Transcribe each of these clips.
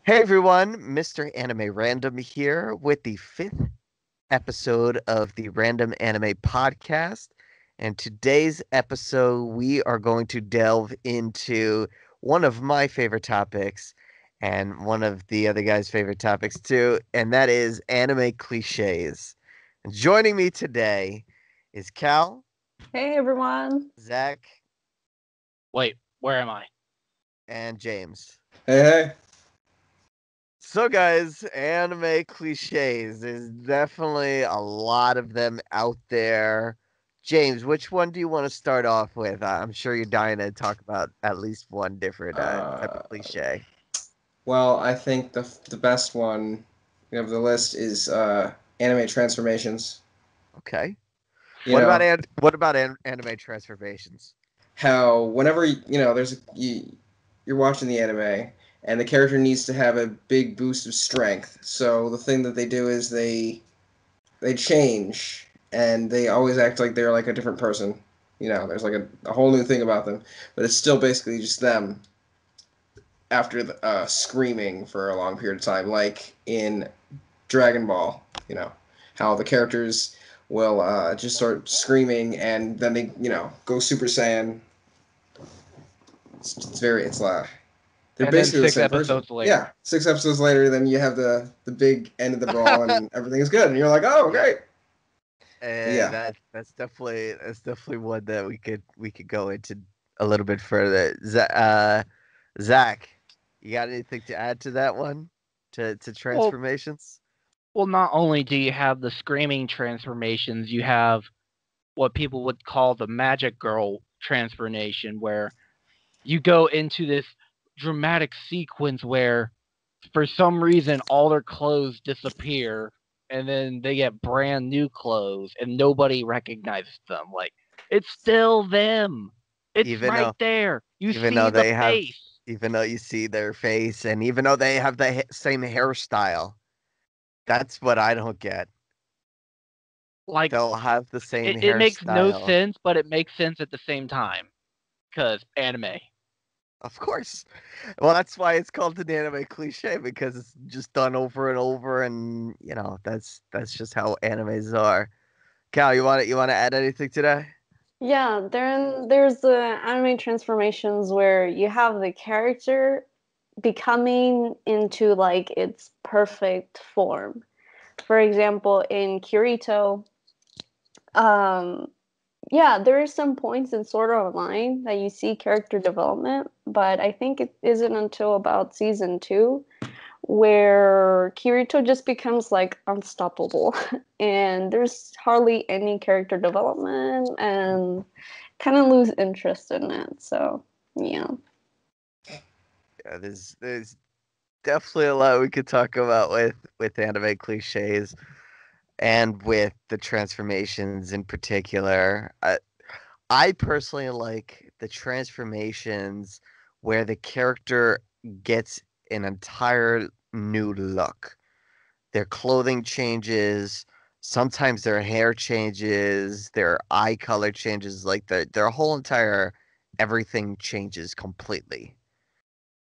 Hey everyone, Mr. Anime Random here with the fifth episode of the Random Anime Podcast. And today's episode, we are going to delve into one of my favorite topics and one of the other guys' favorite topics too, and that is anime cliches. And joining me today is Cal, Hey everyone. Zach, Wait, where am I? and James. Hey, hey. So, guys, anime cliches. There's definitely a lot of them out there. James, which one do you want to start off with? I'm sure you're dying to talk about at least one different type of Uh, cliche. well, I think the best one of the list is anime transformations. Okay. You know What about anime transformations? how whenever you're watching the anime and the character needs to have a big boost of strength. So the thing that they do is they change and they always act like they're like a different person. There's like a whole new thing about them, but it's still basically just them after screaming for a long period of time, like in Dragon Ball. How the characters will just start screaming and then they go Super Saiyan. It's they're And then basically the six same person. episodes later. Yeah, 6 episodes later, then you have the big end of the brawl and everything is good, and you're like, oh, Yeah. great. And Yeah. that's definitely one that we could go into a little bit further. Zach, you got anything to add to that one? To Well, transformations? well, not only do you have the screaming transformations, you have what people would call the magic girl transformation, where you go into this dramatic sequence where, for some reason, all their clothes disappear, and then they get brand new clothes, and nobody recognizes them. Like, it's still them. It's Even right though there. You even though see the they have face. even though you see their face and even though they have the same hairstyle, that's what I don't get. Like, They'll have the same it makes no hairstyle. sense, but it makes sense at the same time. Because anime. Of course. Well, that's why it's called an anime cliche because it's just done over and over, and that's just how animes are. Cal, you want to add anything today? Yeah, there's the anime transformations where you have the character becoming into like its perfect form. For example, in Kirito, um yeah, there are some points in Sword Art Online that you see character development, but I think it isn't until about season 2 where Kirito just becomes like unstoppable and there's hardly any character development and kind of lose interest in it. So, yeah. Yeah, there's definitely a lot we could talk about with anime cliches and with the transformations in particular. I personally like the transformations where the character gets an entire new look. Their clothing changes, sometimes their hair changes, their eye color changes, like their whole entire everything changes completely.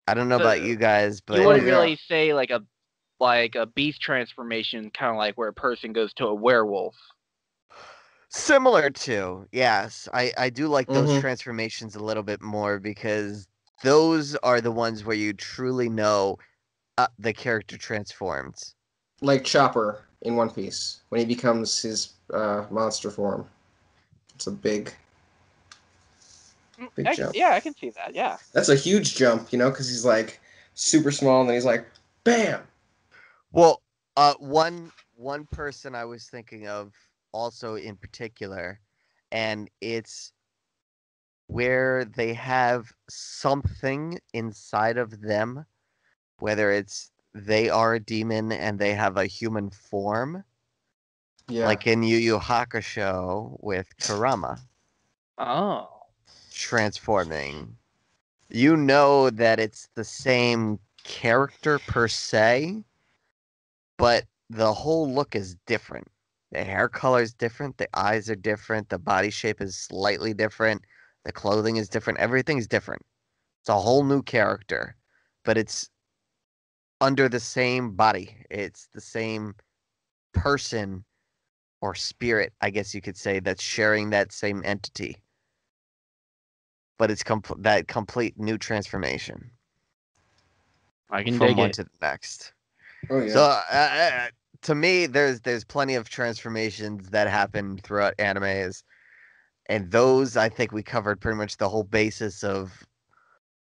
I don't know about The you guys, You but Oh, wouldn't yeah. really say like a beast transformation, kind of like where a person goes to a werewolf. similar to, yes, I do like those Mm-hmm. transformations a little bit more because those are the ones where you truly know the character transforms. Like Chopper in One Piece when he becomes his monster form. It's a big jump. Yeah, I can see that. Yeah. That's a huge jump, because he's like super small and then he's like, bam. Well, one person I was thinking of also in particular, and it's where they have something inside of them, whether it's they are a demon and they have a human form, Yeah. like in Yu Yu Hakusho with Kurama Oh. transforming. You know that it's the same character per se, but the whole look is different. The hair color is different, the eyes are different, the body shape is slightly different, the clothing is different, everything's different. It's a whole new character, but it's under the same body. It's the same person or spirit, I guess you could say, that's sharing that same entity. But it's that complete new transformation I can from dig one it. to the next. Oh yeah. So to me, there's plenty of transformations that happen throughout animes, and those I think we covered pretty much the whole basis of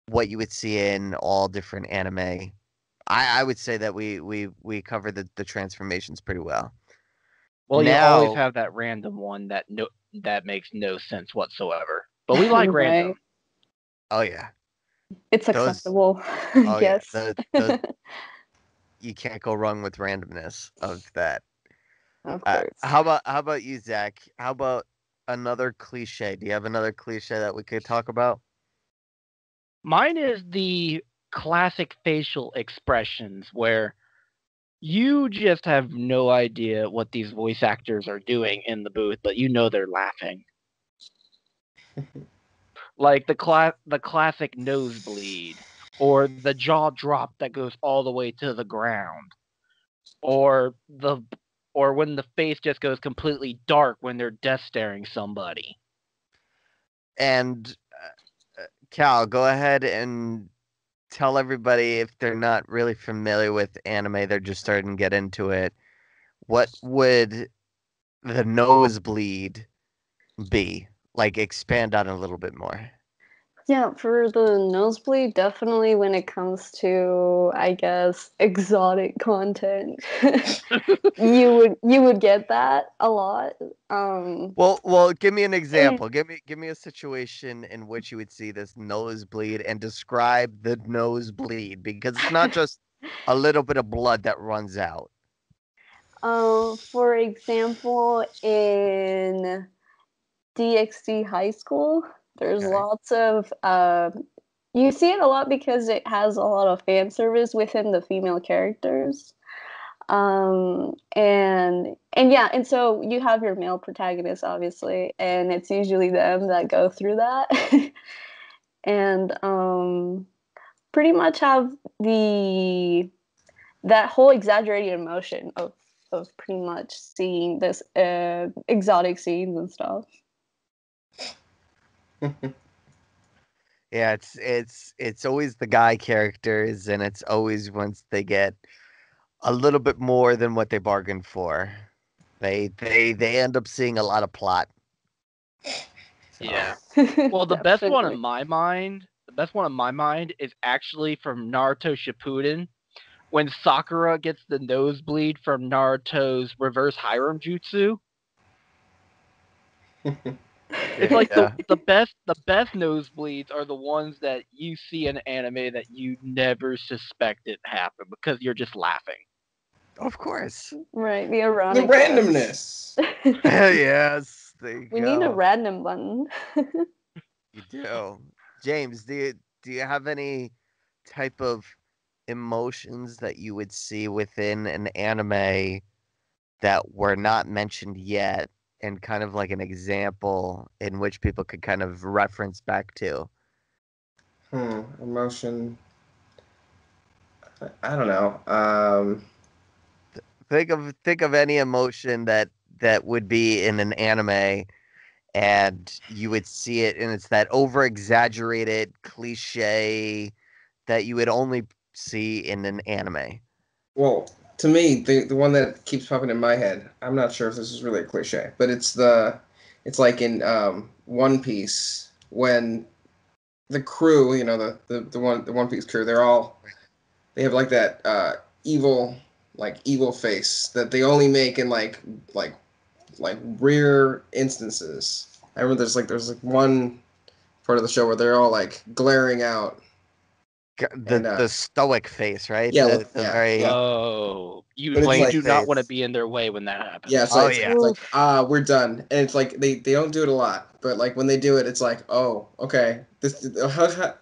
what you would see in all different anime. I would say that we covered the transformations pretty well. Well, you always Now, have that random one that makes no sense whatsoever. But we like random. Right. oh yeah, It's those acceptable. oh yeah, Yes. the you can't go wrong with randomness of that. Of course. How about you, Zach? How about another cliche? Do you have another cliche that we could talk about? Mine is the classic facial expressions where you just have no idea what these voice actors are doing in the booth, but you know they're laughing. Like the classic nosebleed, or the jaw drop that goes all the way to the ground, or when the face just goes completely dark when they're death staring somebody. And Cal, go ahead and tell everybody if they're not really familiar with anime, they're just starting to get into it. What would the nosebleed be? Like expand on it a little bit more. Yeah, for the nosebleed, definitely when it comes to, I guess, exotic content, you would get that a lot. Well, give me an And example. Give me a situation in which you would see this nosebleed and describe the nosebleed because it's not just a little bit of blood that runs out. for example, in DxD High School, there's Okay. lots of you see it a lot because it has a lot of fan service within the female characters. And yeah, and so you have your male protagonists obviously, and it's usually them that go through that. And pretty much have the that whole exaggerated emotion of pretty much seeing this exotic scenes and stuff. Yeah, it's always the guy characters, and it's always once they get a little bit more than what they bargained for. They end up seeing a lot of plot. So Yeah. Well, Definitely. the best one in my mind is actually from Naruto Shippuden when Sakura gets the nosebleed from Naruto's reverse Hiram jutsu. It's like yeah, the best nosebleeds are the ones that you see in anime that you never suspected happen because you're just laughing. of course. Right, the The ironic randomness. Yes, there you we need a go. random button. You do. James, do you have any type of emotions that you would see within an anime that were not mentioned yet, and kind of like an example in which people could kind of reference back to? Emotion. I don't know. Think of any emotion that would be in an anime and you would see it and it's that over exaggerated cliche that you would only see in an anime. Well, to me, the one that keeps popping in my head. I'm not sure if this is really a cliche, but it's like in One Piece when the crew, the One Piece crew, they have like that evil face that they only make in like like rare instances. I remember there's like one part of the show where they're all like glaring out and The stoic face, right? yeah, The very Oh, but it's you plain like do not want to face. be in their way when that yeah, happens. Oh it's yeah. like Oof. we're done, and it's like they don't do it a lot, but like when they do it, it's like oh okay this The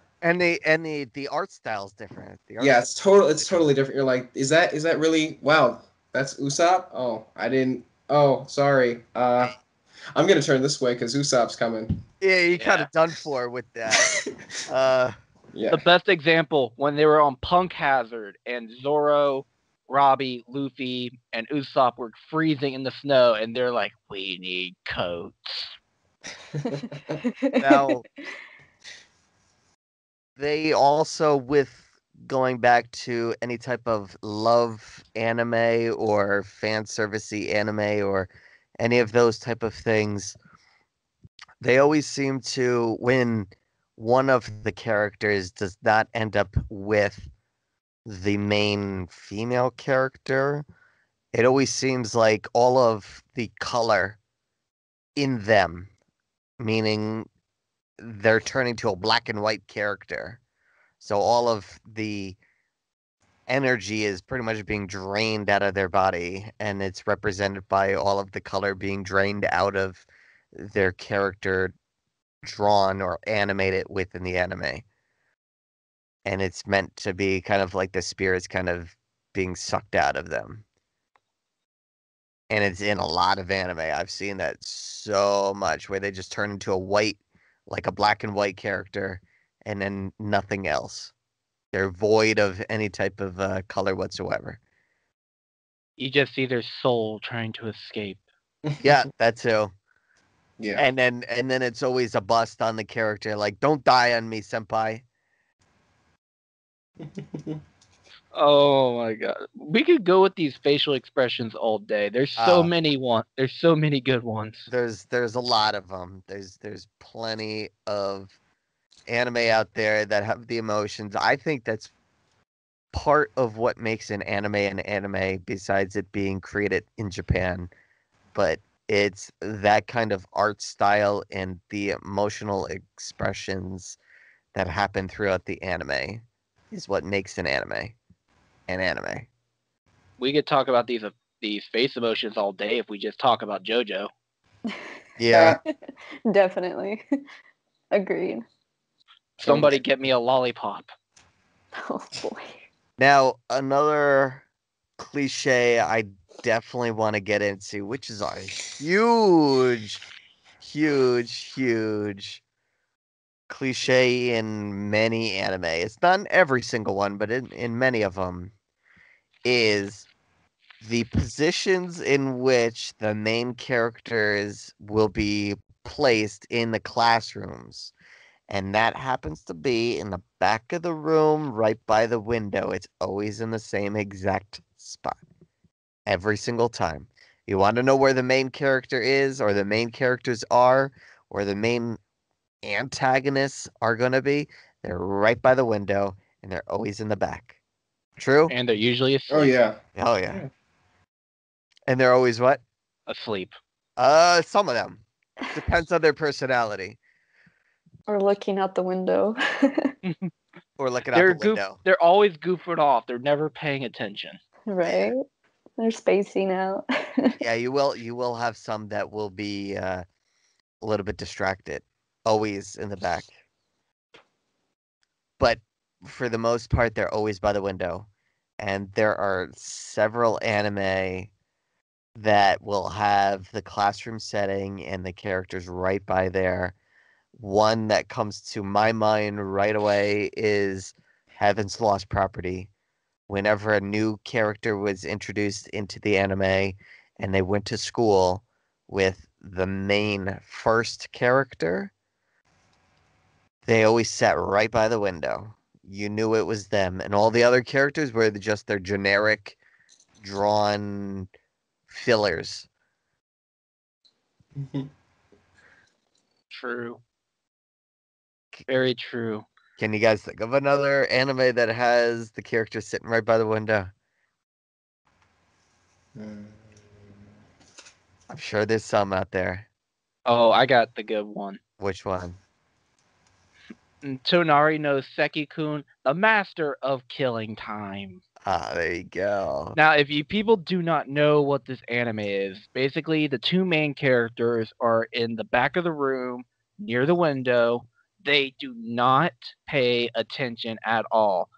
art style's different. The art yeah style it's completely totally different. You're like is that really wow that's Usopp? Oh I didn't oh sorry I'm gonna turn this way because Usopp's coming. yeah, you kind Yeah. of done for with that. Uh Yeah. The best example when they were on Punk Hazard and Zoro, Robbie, Luffy, and Usopp were freezing in the snow, and they're like, "We need coats." Now, they also, with going back to any type of love anime or fan servicey anime or any of those type of things, they always seem to, when one of the characters does not end up with the main female character, it always seems like all of the color in them, meaning they're turning to a black and white character. So all of the energy is pretty much being drained out of their body, and it's represented by all of the color being drained out of their character drawn or animated within the anime. And it's meant to be kind of like the spirits kind of being sucked out of them. And it's in a lot of anime. I've seen that so much where they just turn into a white, like a black and white character, and then nothing else. They're void of any type of color whatsoever. You just see their soul trying to escape. Yeah, that too. Yeah. And then it's always a bust on the character, like, don't die on me, senpai. Oh my god, we could go with these facial expressions all day. There's so many There's so many good ones. There's a lot of them. There's plenty of anime out there that have the emotions. I think that's part of what makes an anime, besides it being created in Japan. But it's that kind of art style and the emotional expressions that happen throughout the anime is what makes an anime an anime. We could talk about these face emotions all day if we just talk about JoJo. Yeah. Definitely. Agreed. Somebody get me a lollipop. Oh boy. Now, another cliche I definitely want to get into, which is a huge, huge cliche in many anime. It's not in every single one, but in many of them, is the positions in which the main characters will be placed in the classrooms. And that happens to be in the back of the room, right by the window. It's always in the same exact spot. Every single time. You want to know where the main character is, or the main characters are, or the main antagonists are going to be? They're right by the window, and they're always in the back. True? And they're usually Oh asleep. yeah. Oh, yeah. And they're always what? Asleep. Some of them. Depends on their personality. Or looking out the window. Or looking out the window. They're always goofing off. They're never paying attention. Right? They're spacing out. Yeah, you will have some that will be a little bit distracted. Always in the back. But for the most part, they're always by the window. And there are several anime that will have the classroom setting and the characters right by there. One that comes to my mind right away is Heaven's Lost Property. Whenever a new character was introduced into the anime and they went to school with the main first character, they always sat right by the window. You knew it was them, and all the other characters were just their generic drawn fillers. True. Very true. Can you guys think of another anime that has the character sitting right by the window? I'm sure there's some out there. Oh, I got the good one. Which one? Tonari no Seki-kun, the master of killing time. Ah, there you go. Now, if you people do not know what this anime is, basically the two main characters are in the back of the room near the window. They do not pay attention at all.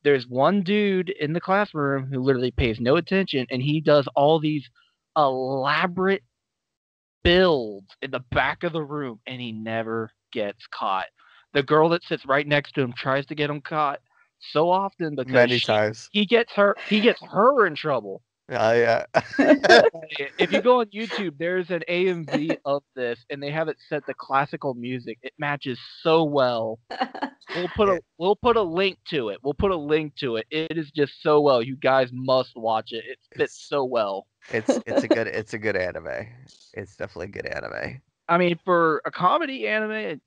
There's one dude in the classroom who literally pays no attention, and he does all these elaborate builds in the back of the room, and he never gets caught. the girl that sits right next to him tries to get him caught so often because Many times. he gets her in trouble. Yeah. If you go on YouTube, there's an AMV of this, and they have it set to classical music. It matches so well. We'll put a link to it. We'll put a link to it. It is just so well. You guys must watch it. It fits so well. It's a good anime. It's definitely a good anime. I mean, for a comedy anime,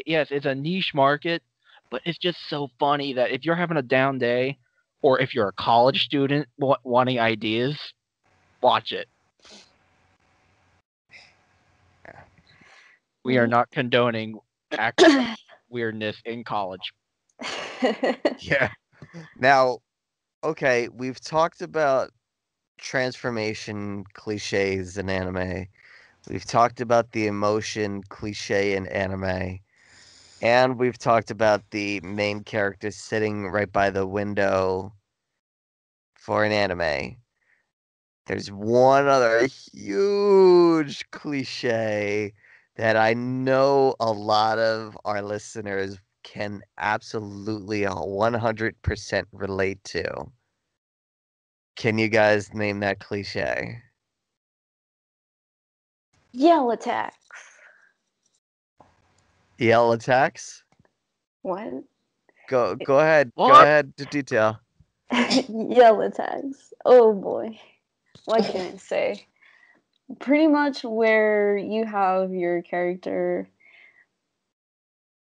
yes, it's a niche market, but it's just so funny that if you're having a down day, or if you're a college student wanting ideas, watch it. We are not condoning academic weirdness in college. Yeah. Now, okay, we've talked about transformation cliches in anime. We've talked about the emotion cliche in anime. And we've talked about the main character sitting right by the window for an anime. There's one other huge cliche that I know a lot of our listeners can absolutely 100% relate to. Can you guys name that cliche? Yell attacks. Yell attacks? What? Go ahead. Go What? ahead to detail. Yell attacks. Oh boy. What can I say? Pretty much where you have your character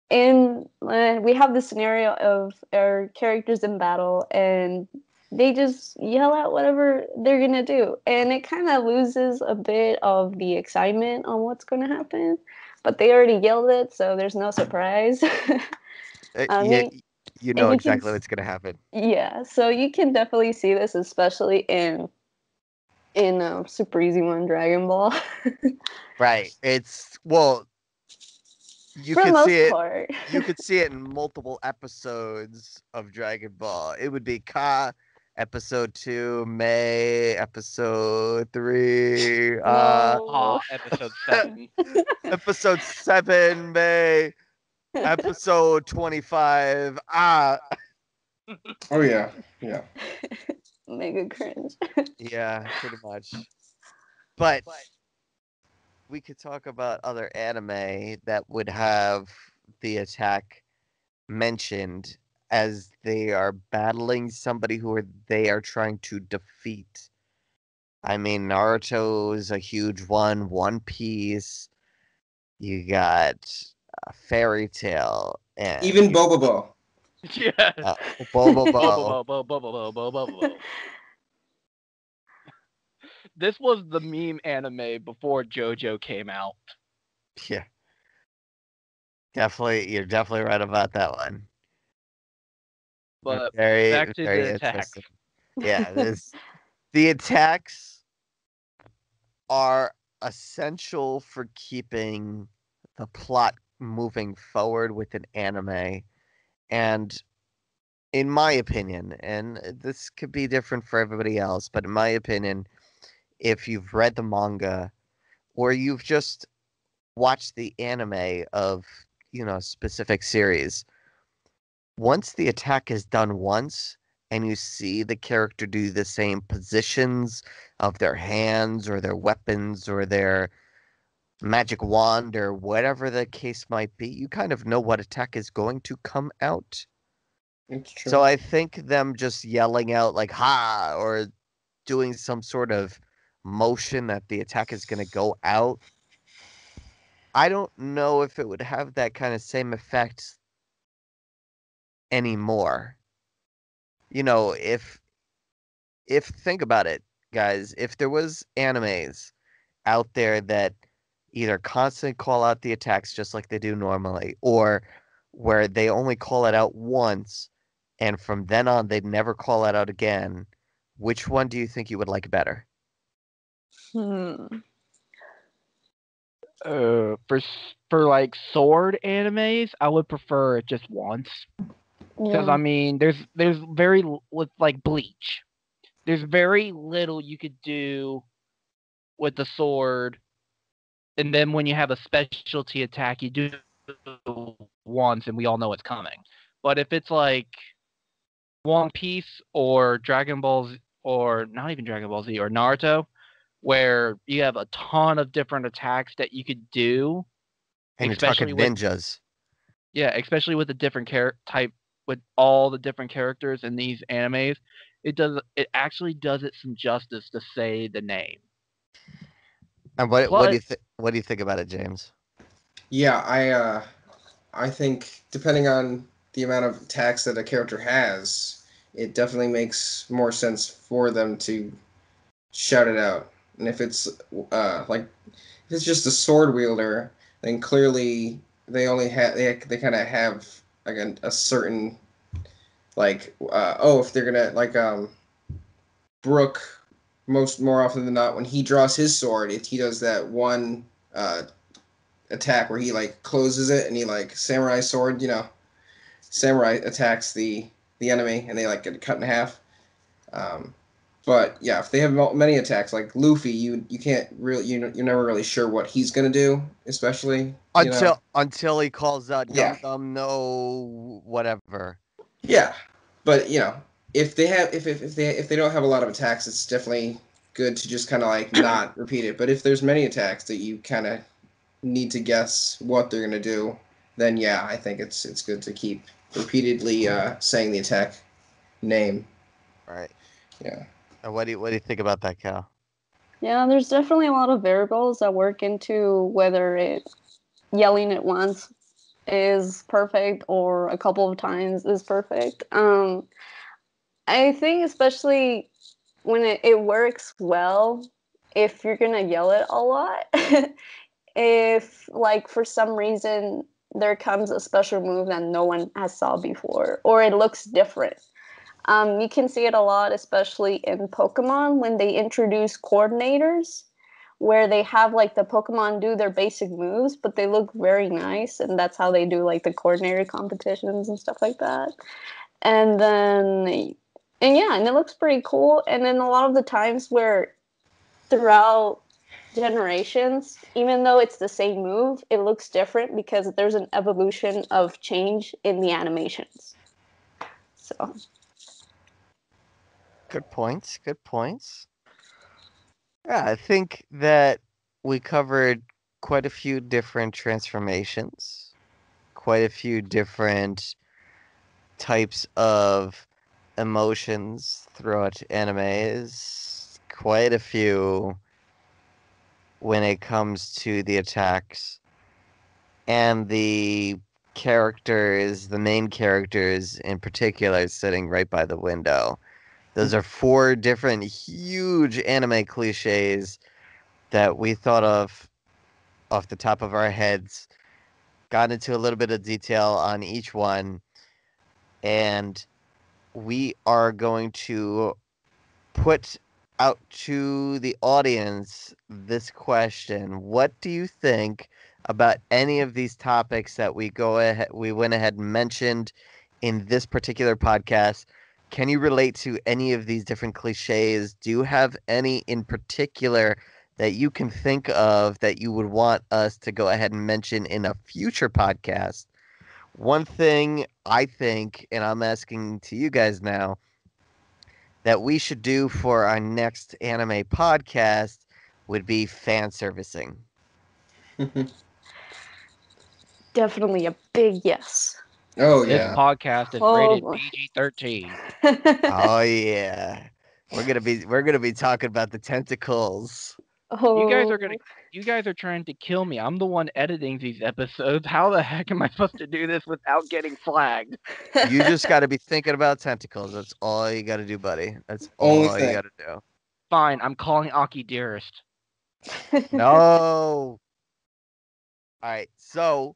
in we have the scenario of our characters in battle and they just yell out whatever they're gonna do, and it kind of loses a bit of the excitement on what's gonna happen, but they already yelled it, so there's no surprise. I Yeah, mean, you and know you can exactly what's gonna happen. yeah, so you can definitely see this especially in Super Easy One Dragon Ball. Right. It's well, you For the could see most it. part. You could see it in multiple episodes of Dragon Ball. It would be Ka, episode 2, May, episode 3, No. Episode 7. episode 7, May, episode 25. Oh yeah, yeah. Mega cringe. Yeah, pretty much. But we could talk about other anime that would have the attack mentioned as they are battling somebody they are trying to defeat. I mean, Naruto is a huge one. One Piece. You got Fairy Tale and Even Bobobo. Yeah. Bobobo. This was the meme anime before JoJo came out. Yeah, definitely. You're definitely right about that one. But Very, back to very the attack. interesting. Yeah, the attacks are essential for keeping the plot moving forward with an anime. And in my opinion, and this could be different for everybody else, but in my opinion, if you've read the manga or you've just watched the anime of, specific series, once the attack is done once and you see the character do the same positions of their hands or their weapons or their magic wand or whatever the case might be, you kind of know what attack is going to come out. It's true. So I think them just yelling out like "ha" or doing some sort of motion that the attack is going to go out, I don't know if it would have that kind of same effect anymore. If think about it, guys, if there was animes out there that either constantly call out the attacks just like they do normally, or where they only call it out once, and from then on they'd never call it out again, which one do you think you would like better? Hmm. For like sword animes, I would prefer it just once. Because Yeah. I mean, with like Bleach, there's very little you could do with the sword, and then when you have a specialty attack, you do once and we all know it's coming. But if it's like One Piece or Dragon Ball Z, or not even Dragon Ball Z or Naruto, where you have a ton of different attacks that you could do, And you're talking especially with ninjas. especially with the different type with all the different characters in these animes, it actually does it some justice to say the name. And what do Plus, you what do you think about it, James? Yeah, I think depending on the amount of attacks that a character has, it definitely makes more sense for them to shout it out. And if it's like if it's just a sword wielder, then clearly they only have they kind of have like a certain like oh, if they're gonna like Brook, more often than not when he draws his sword, if he does that one uh attack where he like closes it and he like samurai sword, samurai attacks the enemy and they like get cut in half. Um, but yeah, if they have many attacks like Luffy, you can't really you're never really sure what he's gonna do, especially Until he calls out yeah, Gum Gum no whatever. yeah. But if they have if they don't have a lot of attacks, it's definitely good to just kind of like not repeat it. But if there's many attacks that you kind of need to guess what they're gonna do, then yeah, I think it's good to keep repeatedly saying the attack name. Right. Yeah. And what do you think about that, Cal? Yeah, there's definitely a lot of variables that work into whether yelling it once is perfect or a couple of times is perfect. I think especially when it works well if you're gonna yell it a lot. If like for some reason there comes a special move that no one has saw before or it looks different. You can see it a lot, especially in Pokemon when they introduce coordinators, where they have like the Pokemon do their basic moves, but they look very nice, and that's how they do like the coordinator competitions and stuff like that. And then, and yeah, and it looks pretty cool. And then a lot of the times where throughout generations, even though it's the same move, it looks different because there's an evolution of change in the animations. So Good points. Good points. Yeah, I think that we covered quite a few different transformations, quite a few different types of emotions throughout animes, quite a few when it comes to the attacks and the main characters in particular, sitting right by the window. Those are four different huge anime cliches that we thought of off the top of our heads, got into a little bit of detail on each one, and we are going to put out to the audience this question. What do you think about any of these topics that we went ahead and mentioned in this particular podcast? Can you relate to any of these different cliches? Do you have any in particular that you can think of that you would want us to go ahead and mention in a future podcast? One thing I think, and I'm asking to you guys now, that we should do for our next anime podcast would be fan servicing. definitely a big yes. Oh this yeah. podcast is Oh rated boy. PG-13. Oh yeah. We're gonna be talking about the tentacles. You guys are gonna Oh. you guys are trying to kill me. I'm the one editing these episodes. How the heck am I supposed to do this without getting flagged? You just gotta be thinking about tentacles. That's all you gotta do, buddy. That's Only all you thing. gotta do. Fine, I'm calling Aki dearest. No. All right. So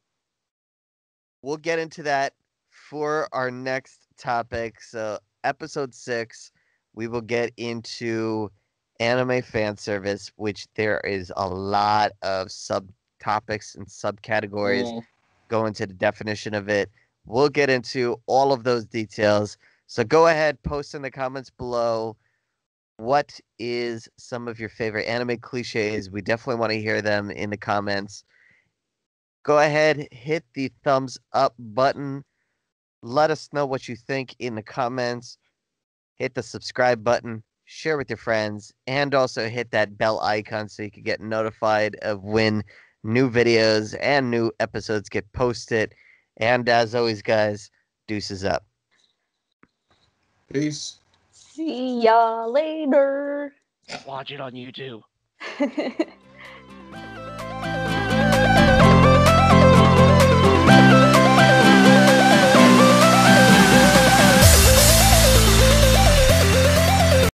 we'll get into that for our next topic. So, episode 6, we will get into anime fan service, which there is a lot of subtopics and subcategories. Mm. Go into the definition of it. We'll get into all of those details. So, go ahead, post in the comments below. What is some of your favorite anime cliches? We definitely want to hear them in the comments. go ahead, hit the thumbs up button. Let us know what you think in the comments. Hit the subscribe button, share with your friends, and also hit that bell icon so you can get notified of when new videos and new episodes get posted. And as always, guys, deuces up. Peace. See ya later. Watch it on YouTube.